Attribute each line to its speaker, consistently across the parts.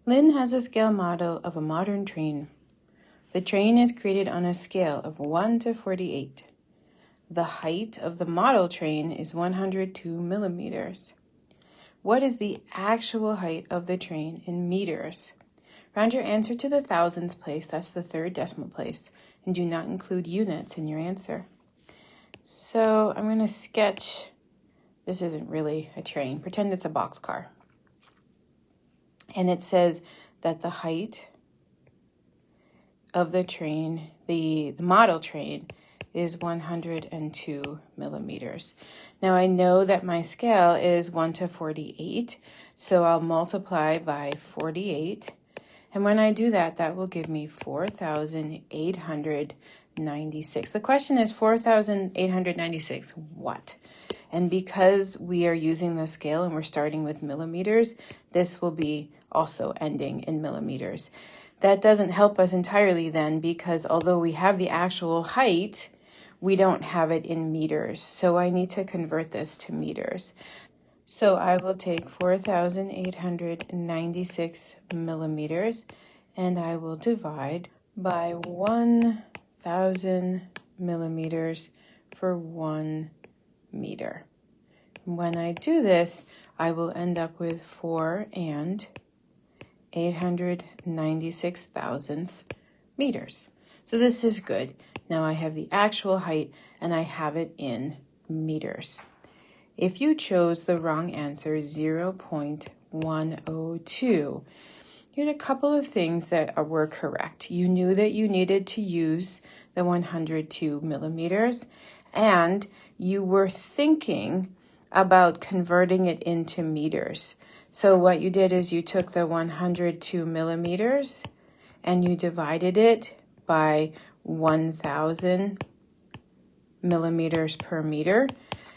Speaker 1: Lynn has a scale model of a modern train. The train is created on a scale of 1 to 48. The height of the model train is 102 millimeters. What is the actual height of the train in meters? Round your answer to the thousands place, that's the third decimal place, and do not include units in your answer. So I'm going to sketch, this isn't really a train, pretend it's a boxcar. And it says that the height of the train, the model train, is 102 millimeters. Now I know that my scale is 1 to 48, so I'll multiply by 48. And when I do that, that will give me 4,896. The question is 4,896 what? And because we are using the scale and we're starting with millimeters, this will be also ending in millimeters. That doesn't help us entirely then, because although we have the actual height, we don't have it in meters. So I need to convert this to meters. So I will take 4,896 millimeters and I will divide by 1,000 millimeters for 1 meter. When I do this, I will end up with 4 and 896 thousandths meters. So this is good. Now I have the actual height and I have it in meters. If you chose the wrong answer, 0.102, you had a couple of things that were correct. You knew that you needed to use the 102 millimeters, and you were thinking about converting it into meters. So what you did is you took the 102 millimeters and you divided it by 1,000 millimeters per meter.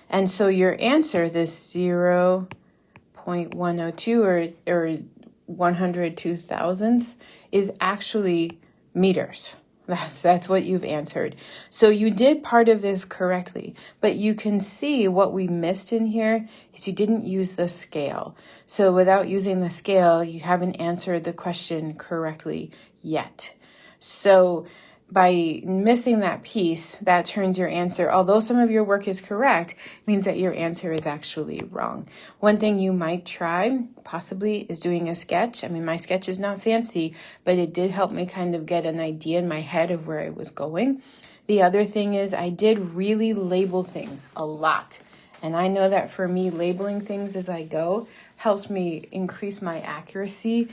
Speaker 1: And so your answer, this 0.102 or 102 thousandths, is actually meters. That's what you've answered. So you did part of this correctly, but you can see what we missed in here is you didn't use the scale. So without using the scale, you haven't answered the question correctly yet. So by missing that piece, that turns your answer, although some of your work is correct, means that your answer is actually wrong. One thing you might try, possibly, is doing a sketch. I mean, my sketch is not fancy, but it did help me kind of get an idea in my head of where I was going. The other thing is I did really label things a lot. And I know that for me, labeling things as I go helps me increase my accuracy